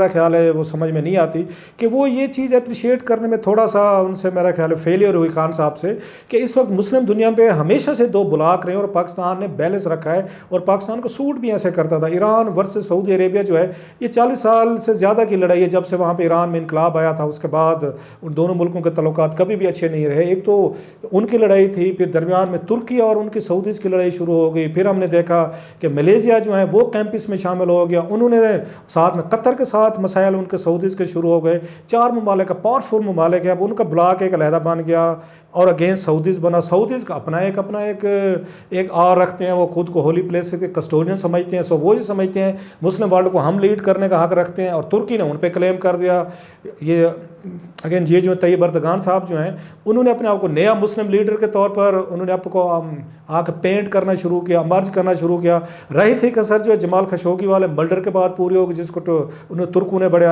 میرا خیال ہے وہ سمجھ میں نہیں آتی کہ وہ یہ چیز اپریشیٹ کرنے میں تھوڑا سا ان سے میرا خیال ہے فیلئر ہوئی خان صاحب سے کہ اس وقت مسلم دنیا پہ ہمیشہ سے دو بلاک رہے اور پاکستان نے بیلنس رکھا ہے اور پاکستان کو سوٹ بھی ایسے کرتا تھا. ایران ورسز سعودی عربیہ جو ہے یہ 40 سال سے زیادہ کی لڑائی ہے جب سے وہاں پہ ایران میں انقلاب آیا تھا. اس کے بعد ان دونوں ملکوں کے تعلقات کبھی بھی اچھے نہیں رہے. ایک تو ان کی لڑائی تھی, پھر درمیان میں ترکی اور ان کی سعودیز کی لڑائی شروع ہو گئی, پھر ہم نے دیکھا کہ ملیشیا جو ہے وہ کیمپس میں شامل ہو گیا, انہوں نے ساتھ میں قطر کے ساتھ مسائل ان کے سعودیز کے شروع ہو گئے. 4 ممالک کا پاورفل ممالک ہے, اب ان کا بلاک ایک علیحدہ بن گیا اور اگینسٹ سعودیز بنا. سعودیز کا اپنا ایک اور رکھتے ہیں, وہ خود کو ہولی پلیس کے کسٹوڈین سمجھتے ہیں. سو وہ یہ سمجھتے ہیں مسلم ورلڈ کو ہم لیڈ کرنے کا حق رکھتے ہیں, اور ترکی نے ان پہ کلیم کر دیا. یہ جو طیب اردگان صاحب جو ہیں انہوں نے اپنے آپ کو نیا مسلم لیڈر کے طور پر انہوں نے آپ کو آ کے پینٹ کرنا شروع کیا, مرج کرنا شروع کیا. رہی سی کسر جو ہے جمال خشوگی والے مرڈر کے بعد پوری ہوگی, جس کو انہوں ترکوں نے بڑے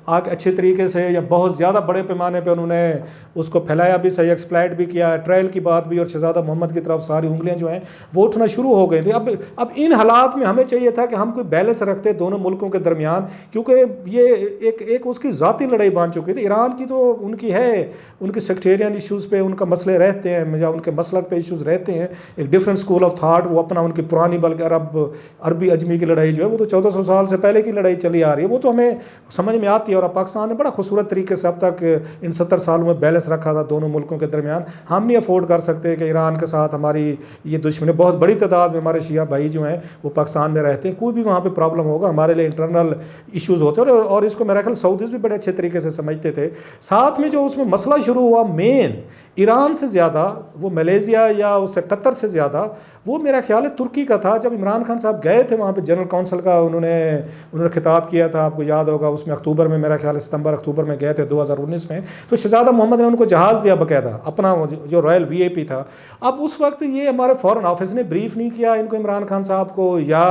اچھے طریقے سے یا بہت زیادہ بڑے پیمانے پہ انہوں نے اس کو پھیلایا بھی, صحیح ایکسپلائٹ بھی کیا. ٹرائل کی بات بھی, اور شہزادہ محمد کی طرف ساری انگلیاں جو ہیں وہ اٹھنا شروع ہو گئی تھی. اب ان حالات میں ہمیں چاہیے تھا کہ ہم کوئی بیلنس رکھتے دونوں ملکوں کے درمیان, کیونکہ یہ ایک اس کی ذاتی لڑائی بن چکی تھی. ایران کی تو ان کی ہے, ان کے سیکٹیرین ایشوز پہ ان کا مسئلے رہتے ہیں یا ان کے مسلک پہ ایشوز رہتے ہیں, ایک ڈفرینٹ اسکول آف تھاٹ, وہ اپنا ان کی پرانی بلکہ عربی اجمی کی لڑائی جو ہے وہ تو 1400 سال سے پہلے کی لڑائی چلی آ رہی ہے, وہ تو ہمیں سمجھ میں آتی ہے. اور پاکستان نے بڑا خوبصورت طریقے سے اب تک ان 70 سالوں میں بیلنس رکھا تھا دونوں ملکوں کے درمیان. ہم نہیں افورڈ کر سکتے کہ ایران کے ساتھ ہماری یہ دشمنی, بہت بڑی تعداد میں ہمارے شیعہ بھائی جو ہیں وہ پاکستان میں رہتے ہیں, کوئی بھی وہاں پہ پرابلم ہوگا ہمارے لیے انٹرنل ایشوز ہوتے ہیں, اور اس کو میرا خیال سعودیز بھی بڑے اچھے طریقے سے سمجھتے تھے. ساتھ میں جو اس میں مسئلہ شروع ہوا مین ایران سے زیادہ وہ ملیشیا یا اس سے قطر سے زیادہ وہ میرا خیال ہے ترکی کا تھا. جب عمران خان صاحب گئے تھے وہاں پہ جنرل کونسل کا انہوں نے خطاب کیا تھا, آپ کو یاد ہوگا, اس میں اکتوبر میں میرا خیال ستمبر اکتوبر میں گئے تھے 2019 میں, تو شہزادہ محمد نے ان کو جہاز دیا باقاعدہ اپنا جو رائل وی آئی پی تھا. اب اس وقت یہ ہمارے فارن آفس نے بریف نہیں کیا ان کو عمران خان صاحب کو, یا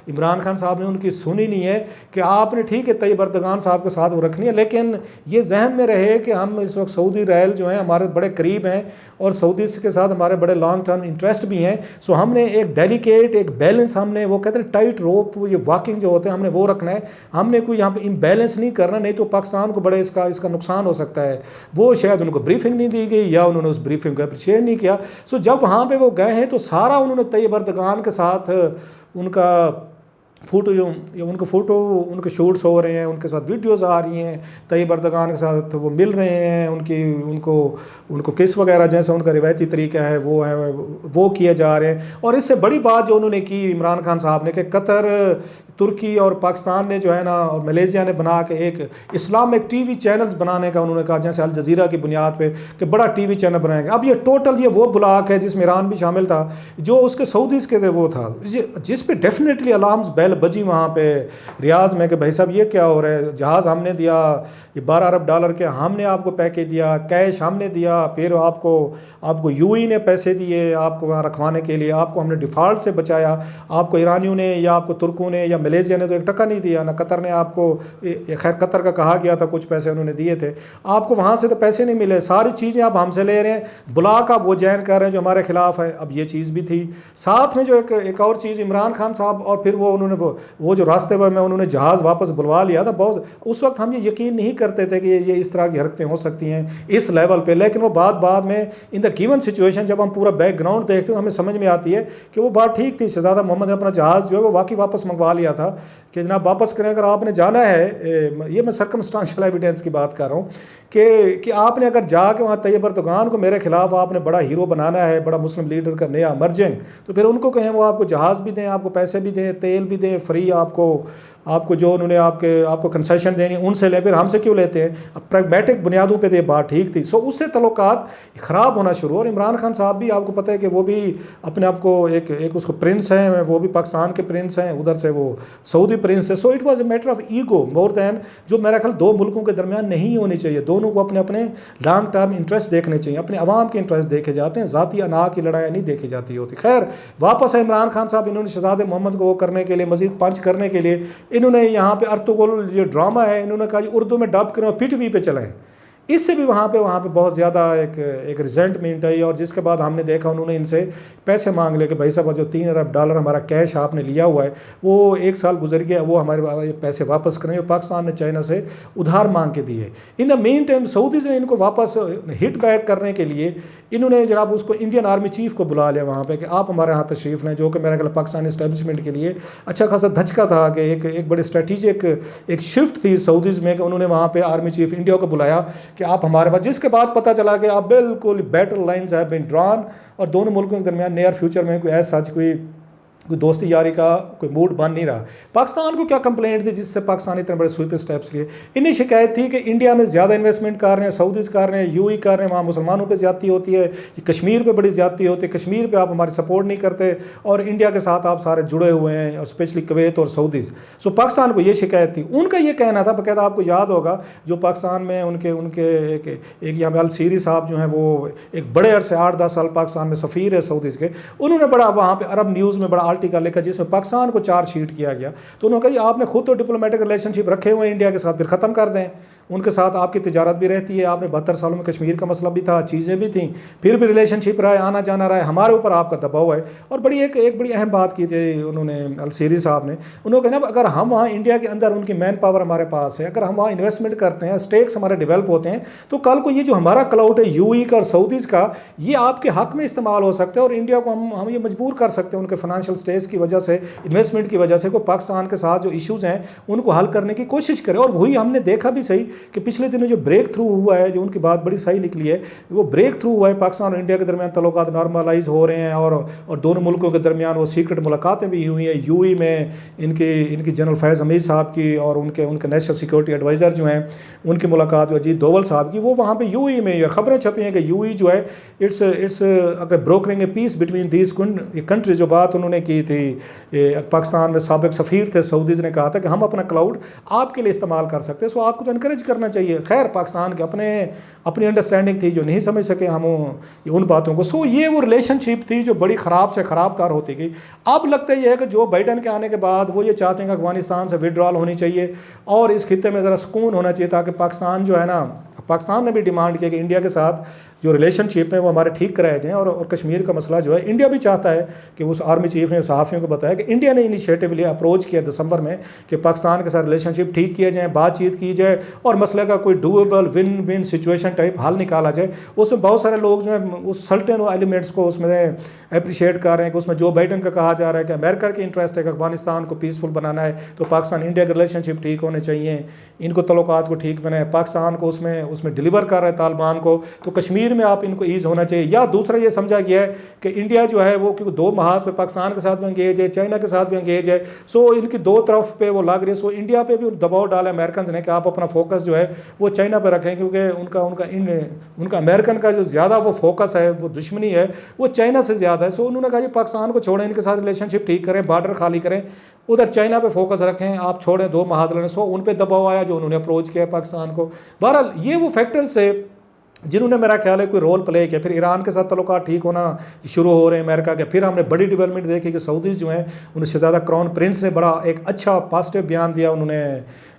عمران خان صاحب نے ان کی سنی نہیں ہے کہ آپ نے ٹھیک ہے طیب اردگان صاحب کے ساتھ وہ رکھنی ہے, لیکن یہ ذہن میں رہے کہ ہم اس وقت سعودی رائل جو ہیں ہمارے بڑے قریب ہیں اور سعودی کے ساتھ ہمارے بڑے لانگ ٹرم انٹرسٹ بھی ہیں. سو ہم نے ایک ڈیلیکیٹ ایک بیلنس, ہم نے وہ کہتے ہیں ٹائٹ روپ, یہ واکنگ جو ہوتے ہیں ہم نے وہ رکھنا ہے. ہم نے کوئی یہاں پہ امبیلنس نہیں کرنا, نہیں تو پاکستان کو بڑے اس کا نقصان ہو سکتا ہے. وہ شاید ان کو بریفنگ نہیں دی گئی یا انہوں نے اس بریفنگ کو اپریشیٹ نہیں کیا. سو جب وہاں پہ وہ گئے ہیں تو سارا انہوں نے طیب اردگان کے ساتھ ان کا فوٹو ان کے شوٹس ہو رہے ہیں, ان کے ساتھ ویڈیوز آ رہی ہیں, طیب اردگان کے ساتھ وہ مل رہے ہیں, ان کو کس وغیرہ جیسا ان کا روایتی طریقہ ہے وہ کیے جا رہے ہیں. اور اس سے بڑی بات جو انہوں نے کی عمران خان صاحب نے کہ قطر, ترکی اور پاکستان نے جو ہے نا اور ملیشیا نے بنا کے ایک اسلامک ٹی وی چینلز بنانے کا انہوں نے کہا, جیسے الجزیرہ کی بنیاد پہ کہ بڑا ٹی وی چینل بنائیں گے. اب یہ ٹوٹل یہ وہ بلاک ہے جس میں ایران بھی شامل تھا, جو اس کے سعودیز کے تھے وہ تھا, جس پہ ڈیفینیٹلی الارمز بیل بجی وہاں پہ ریاض میں کہ بھائی صاحب یہ کیا ہو رہا ہے, جہاز ہم نے دیا, یہ $12 ارب کے ہم نے آپ کو پیکیج دیا, کیش ہم نے دیا, پھر آپ کو یو ای نے پیسے دیے آپ کو وہاں رکھوانے کے لیے, آپ کو ہم نے ڈیفالٹ سے بچایا, آپ کو ایرانیوں نے یا آپ کو ترکوں نے یا ملیشیا نے تو 1 ٹکا نہیں دیا, نہ قطر نے آپ کو, خیر قطر کا کہا گیا تھا کچھ پیسے انہوں نے دیے تھے, آپ کو وہاں سے تو پیسے نہیں ملے, ساری چیزیں آپ ہم سے لے رہے ہیں, بلاک آپ وہ جین کر رہے ہیں جو ہمارے خلاف ہے. اب یہ چیز بھی تھی ساتھ میں جو ایک اور چیز عمران خان صاحب, اور پھر وہ انہوں نے وہ جو راستے میں انہوں نے جہاز واپس بلوا لیا تھا. بہت اس وقت ہم یہ یقین نہیں کرتے تھے کہ یہ اس طرح کی حرکتیں ہو سکتی ہیں اس لیول پہ, لیکن وہ بعد میں ان دا گیون سچویشن جب ہم پورا بیک گراؤنڈ دیکھتے ہیں ہمیں سمجھ میں آتی ہے کہ وہ بات ٹھیک تھی. شہزادہ محمد نے اپنا جہاز جو ہے وہ واقعی واپس منگوا لیا تھا کہ جناب واپس کریں, اگر آپ نے جانا ہے, یہ میں سرکمسٹانشل ایویڈنس کی بات کر رہا ہوں کہ آپ نے اگر جا کے وہاں طیب اردگان کو میرے خلاف آپ نے بڑا ہیرو بنانا ہے, بڑا مسلم لیڈر کا نیا امرجنگ, تو پھر ان کو کہیں وہ آپ کو جہاز بھی دیں, آپ کو پیسے بھی دیں, تیل بھی دیں فری, آپ کو جو انہوں نے آپ کو کنسیشن دینی ان سے لیں, پھر ہم سے کیوں لیتے ہیں. اب پریگمیٹک بنیادوں پہ یہ بات ٹھیک تھی. سو اس سے تعلقات خراب ہونا شروع. اور عمران خان صاحب بھی آپ کو پتہ ہے کہ وہ بھی اپنے آپ کو ایک اس کو پرنس ہیں, وہ بھی پاکستان کے پرنس ہیں, ادھر سے وہ سعودی پرنس ہے. So it was a matter of ego more than, جو میرا خیال دو ملکوں کے درمیان نہیں ہونی چاہیے. دونوں کو اپنے لانگ ٹرم انٹرسٹ دیکھنے چاہیے, اپنے عوام کے انٹرسٹ دیکھے جاتے ہیں, ذاتی انا کی لڑائی نہیں دیکھی جاتی ہوتی. خیر واپس ہے عمران خان صاحب, انہوں نے شہزادہ محمد کو وہ کرنے کے لیے, مزید پنچ کرنے کے لیے انہوں نے یہاں پہ ارطغرل جو ڈرامہ ہے انہوں نے کہا جی اردو میں ڈب کریں اور پی ٹی وی پہ چلائیں. اس سے بھی وہاں پہ بہت زیادہ ایک ریزنٹمنٹ آئی، اور جس کے بعد ہم نے دیکھا انہوں نے ان سے پیسے مانگ لے کہ بھائی صاحب جو $3 ارب ہمارا کیش آپ نے لیا ہوا ہے وہ 1 سال گزر گیا، وہ ہمارے پیسے واپس کریں، اور پاکستان نے چائنا سے ادھار مانگ کے دیے۔ ان دا مین ٹائم سعودیز نے ان کو واپس ہٹ بیک کرنے کے لیے انہوں نے جناب اس کو انڈین آرمی چیف کو بلا لیا وہاں پہ کہ آپ ہمارے ہاں تشریف لیں، جو کہ میرا خیال پاکستانی اسٹیبلشمنٹ کے لیے اچھا خاصا دھچکا تھا کہ ایک بڑی اسٹریٹجک ایک شفٹ تھی سعودیز میں کہ انہوں نے وہاں پہ آرمی چیف انڈیا کو بلایا کہ آپ ہمارے پاس، جس کے بعد پتہ چلا کہ آپ بالکل بیٹل لائنز ہیو بین ڈران، اور دونوں ملکوں کے درمیان نیئر فیوچر میں کوئی ایسا کوئی دوستی یاری کا کوئی موڈ بن نہیں رہا۔ پاکستان کو کیا کمپلینٹ تھی جس سے پاکستان اتنے بڑے سویپ اسٹیپس لیے؟ انہیں شکایت تھی کہ انڈیا میں زیادہ انویسٹمنٹ کر رہے ہیں، سعودیز کر رہے ہیں، یو ای کر رہے ہیں، وہاں مسلمانوں پہ زیادتی ہوتی ہے، کشمیر پہ بڑی زیادتی ہوتی ہے، کشمیر پہ آپ ہماری سپورٹ نہیں کرتے، اور انڈیا کے ساتھ آپ سارے جڑے ہوئے ہیں، اور اسپیشلی کویت اور سعودیز۔ سو پاکستان کو یہ شکایت تھی۔ ان کا یہ کہنا تھا، باقاعدہ آپ کو یاد ہوگا جو پاکستان میں ان کے ایک یہاں پہ السیری صاحب جو ہیں وہ ایک بڑے عرصے 8-10 سال پاکستان میں سفیر ہے سعودیز کے، انہوں نے بڑا وہاں پہ عرب نیوز میں بڑا آرٹیکل لکھا جس میں پاکستان کو چارج شیٹ کیا گیا۔ تو انہوں نے کہا جی آپ نے خود تو ڈپلومیٹک ریلیشن شپ رکھے ہوئے ہیں انڈیا کے ساتھ، پھر ختم کر دیں، ان کے ساتھ آپ کی تجارت بھی رہتی ہے، آپ نے 72 سالوں میں کشمیر کا مسئلہ بھی تھا، چیزیں بھی تھیں، پھر بھی ریلیشن شپ رہا ہے، آنا جانا رہا ہے، ہمارے اوپر آپ کا دباؤ ہے۔ اور ایک بڑی اہم بات کی تھی انہوں نے السیری صاحب نے، انہوں نے کہا اگر ہم وہاں انڈیا کے اندر ان کی مین پاور ہمارے پاس ہے، اگر ہم وہاں انویسٹمنٹ کرتے ہیں، اسٹیکس ہمارے ڈیولپ ہوتے ہیں، تو کل کو یہ جو ہمارا کلاؤڈ ہے یو ای کا اور سعودیز کا، یہ آپ کے حق میں استعمال ہو سکتا ہے، اور انڈیا کو ہم یہ مجبور کر سکتے ہیں ان کے فائنینشیل اسٹیٹس کی وجہ سے، انویسٹمنٹ کی وجہ سے، کوئی پاکستان کے ساتھ جو ایشوز ہیں ان کو حل کرنے کی کوشش کرے۔ اور وہی ہم نے دیکھا بھی صحیح کہ پچھلے دنوں جو بریک تھرو ہوا ہے، جو ان کی بات بڑی صحیح نکلی ہے، وہ بریک تھرو ہوا ہے، پاکستان اور انڈیا کے درمیان تعلقات نارملائز ہو رہے ہیں، اور دونوں ملکوں کے درمیان وہ سیکرٹ ملاقاتیں بھی ہوئی ہیں یو ای میں، ان کی جنرل فیض حمید صاحب کی اور ان کے نیشنل سیکورٹی ایڈوائزر جو ہیں ان کی ملاقات اجیت دوول صاحب کی، وہ وہاں پہ یو ای میں خبریں چھپی ہیں کہ یو ای جو ہے اٹس اگر brokering a peace between these country, جو بات انہوں نے کی تھی پاکستان میں سابق سفیر تھے سعودیز نے کہا تھا کہ ہم اپنا کلاؤڈ آپ کے لیے استعمال کر سکتے ہیں، سو آپ کو تو انکریج کرنا چاہیے۔ خیر پاکستان کے اپنی انڈرسٹینڈنگ تھی جو نہیں سمجھ سکے ہم ان باتوں کو، سو یہ وہ ریلیشن شپ تھی جو بڑی خراب سے خراب تر ہوتی گئی۔ اب لگتا یہ ہے کہ جو بائیڈن کے آنے کے بعد وہ یہ چاہتے ہیں کہ افغانستان سے وڈرال ہونی چاہیے اور اس خطے میں ذرا سکون ہونا چاہیے، تاکہ پاکستان جو ہے نا، پاکستان نے بھی ڈیمانڈ کیا کہ انڈیا کے ساتھ جو ریلیشن شپ ہیں وہ ہمارے ٹھیک کرائے جائیں، اور کشمیر کا مسئلہ جو ہے انڈیا بھی چاہتا ہے کہ اس آرمی چیف نے صحافیوں کو بتایا کہ انڈیا نے انیشیٹو لیا، اپروچ کیا دسمبر میں کہ پاکستان کے ساتھ ریلیشن شپ ٹھیک کیے جائیں، بات چیت کی جائے، اور مسئلے کا کوئی doable one one situation type حل نکالا جائے۔ اس میں بہت سارے لوگ جو ہیں اس سلٹن ایلیمنٹس کو اس میں اپریشیٹ کر رہے ہیں کہ اس میں جو بائیڈن کا کہا جا رہا ہے کہ امریکہ کی انٹرسٹ ہے کہ افغانستان کو پیسفل بنانا ہے، تو پاکستان انڈیا کے ریلیشن شپ ٹھیک ہونے چاہیے، ان کو تعلقات کو ٹھیک بنائے، پاکستان کو اس میں ڈیلیور کر رہا ہے طالبان کو، تو کشمیر میں آپ ان کو ایز ہونا چاہیے۔ یا دوسرا یہ سمجھا گیا ہے کہ انڈیا جو ہے وہ دو محاذ پہ پاکستان کے ساتھ بھی انگیج ہے، چائنا کے ساتھ بھی انگیج ہے، سو ان کی دو طرف پہ وہ لگ رہی ہے، سو انڈیا پہ بھی دباؤ ڈالا امریکنز نے کہ آپ اپنا فوکس جو ہے وہ چائنا پہ رکھیں، کیونکہ ان کا امریکن کا جو زیادہ وہ فوکس ہے، وہ دشمنی ہے وہ چائنا سے زیادہ ہے۔ سو انہوں نے کہا جی پاکستان کو چھوڑیں، ان کے ساتھ ریلیشن شپ ٹھیک کریں، بارڈر خالی کریں، ادھر چائنا پہ فوکس رکھیں، آپ چھوڑیں دو محاذ لڑیں۔ سو ان پہ دباؤ آیا جو انہوں نے اپروچ کیا پاکستان کو۔ بہرحال یہ وہ فیکٹرز سے جنہوں نے میرا خیال ہے کوئی رول پلے کیا۔ پھر ایران کے ساتھ تعلقات ٹھیک ہونا شروع ہو رہے ہیں امریکہ کے۔ پھر ہم نے بڑی ڈیولپمنٹ دیکھی کہ سعودیز جو ہیں انہیں شہزادہ کراؤن پرنس نے بڑا ایک اچھا پازیٹیو بیان دیا، انہوں نے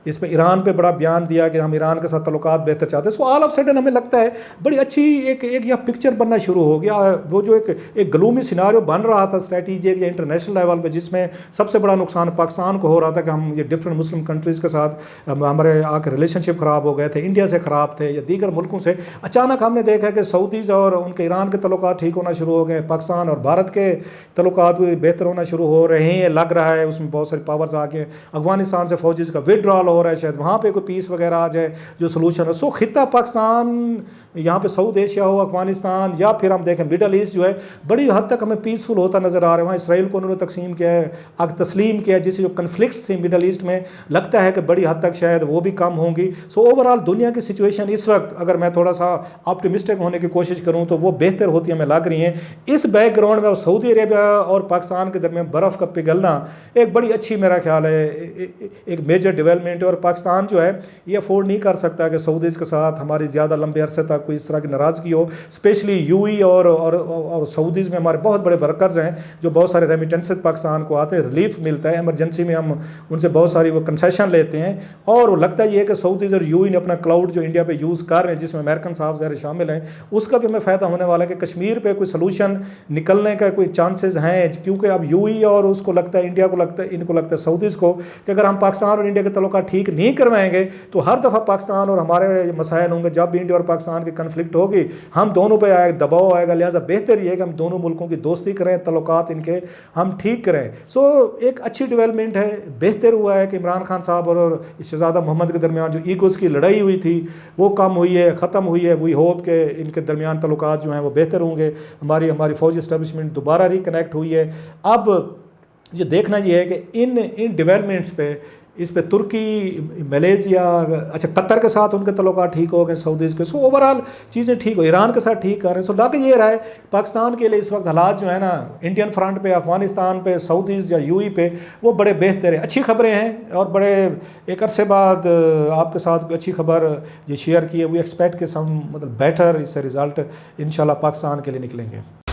اس پہ ایران پہ بڑا بیان دیا کہ ہم ایران کے ساتھ تعلقات بہتر چاہتے ہیں۔ سو آل آف سڈن ہمیں لگتا ہے بڑی اچھی ایک یہ پکچر بننا شروع ہو گیا، وہ جو ایک گلومی سیناریو بن رہا تھا اسٹریٹجک یا انٹرنیشنل لیول پہ، جس میں سب سے بڑا نقصان پاکستان کو ہو رہا تھا کہ ہم یہ ڈفرینٹ مسلم کنٹریز کے ساتھ ہمارے آ کے ریلیشن شپ خراب ہو گئے تھے، انڈیا سے خراب تھے یا دیگر ملکوں سے۔ اچانک ہم نے دیکھا کہ سعودیز اور ان کے ایران کے تعلقات ٹھیک ہونا شروع ہو گئے، پاکستان اور بھارت کے تعلقات بہتر ہونا شروع ہو رہے ہیں، لگ رہا ہے اس میں بہت ساری پاورز آ کے افغانستان سے فوجیز کا وڈرال ہو رہا ہے، شاید وہاں پہ کوئی پیس وغیرہ آ جائے جو سلوشن ہے۔ سو خطہ پاکستان یہاں پہ ساؤتھ ایشیا ہو، افغانستان، یا پھر ہم دیکھیں مڈل ایسٹ جو ہے بڑی حد تک ہمیں پیسفل ہوتا نظر آ رہا ہے۔ وہاں اسرائیل کو انہوں نے تقسیم کیا ہے، تسلیم کیا ہے، جس سے جو کنفلکٹس ہیں مڈل ایسٹ میں لگتا ہے کہ بڑی حد تک شاید وہ بھی کم ہوں گی۔ سو اوور آل دنیا کی سچویشن اس وقت اگر میں تھوڑا سا آپٹیمسٹک ہونے کی کوشش کروں تو وہ بہتر ہوتی ہمیں لگ رہی ہیں۔ اس بیک گراؤنڈ میں سعودی عربیہ اور پاکستان کے درمیان برف کا پگھلنا ایک بڑی اچھی میرا خیال ہے ایک میجر ڈیولپمنٹ، انڈیا اور پاکستان جو ہے یہ افورڈ نہیں کر سکتا کہ سعودیز کے ساتھ ہماری زیادہ لمبے عرصے تک کوئی اس طرح کی ناراضگی ہو. اسپیشلی یو ای اور سعودیز میں ہمارے بہت بڑے ورکرز ہیں جو بہت سارے ریمیٹنسز پاکستان کو آتے ہیں, ریلیف ملتا ہے ایمرجنسی میں, ہم ان سے بہت ساری وہ کنسیشن لیتے ہیں. اور لگتا یہ ہے کہ سعودیز اور یو ای نے اپنا کلاؤڈ جو انڈیا پہ یوز کر رہے ہیں جس میں امریکن صاحب ظاہر شامل ہیں, اس کا بھی ہمیں فائدہ ہونے والا ہے کہ کشمیر پہ کوئی سلوشن نکلنے کا کوئی چانسز ہیں, کیونکہ اب یو ای اور اس کو لگتا ہے انڈیا کو لگتا ہے, ان کو لگتا ہے سعودیز کو کہ اگر ہم پاکستان اور انڈیا کے تعلقات ٹھیک نہیں کروائیں گے تو ہر دفعہ پاکستان اور ہمارے مسائل ہوں گے. جب بھی انڈیا اور پاکستان کی کنفلکٹ ہوگی ہم دونوں پہ دباؤ آئے گا, لہٰذا بہتر یہ ہے کہ ہم دونوں ملکوں کی دوستی کریں, تعلقات ان کے ہم ٹھیک کریں. سو ایک اچھی ڈیولپمنٹ ہے. بہتر ہوا ہے کہ عمران خان صاحب اور شہزادہ محمد کے درمیان جو ایگوز کی لڑائی ہوئی تھی وہ کم ہوئی ہے, ختم ہوئی ہے. وی ہوپ کہ ان کے درمیان تعلقات جو ہیں وہ بہتر ہوں گے. ہماری فوجی اسٹیبلشمنٹ دوبارہ ریکنیکٹ ہوئی ہے. اب یہ دیکھنا یہ ہے کہ ان ڈیولپمنٹس پہ اس پہ ترکی, ملیشیا, اچھا قطر کے ساتھ ان کے تعلقات ٹھیک ہو گئے سعودیز کے. سو اوورآل چیزیں ٹھیک ہو, ایران کے ساتھ ٹھیک کر رہے ہیں. سو لاکہ یہ رہا ہے پاکستان کے لیے اس وقت حالات جو ہے نا انڈین فرنٹ پہ, افغانستان پہ, سعودیز یا یو ای پہ, وہ بڑے بہتر ہیں. اچھی خبریں ہیں اور بڑے ایک عرصے بعد آپ کے ساتھ کوئی اچھی خبر یہ شیئر کی ہے. وی ایکسپیکٹ کہ سم مطلب بیٹر اس سے رزلٹ انشاءاللہ پاکستان کے لیے نکلیں گے.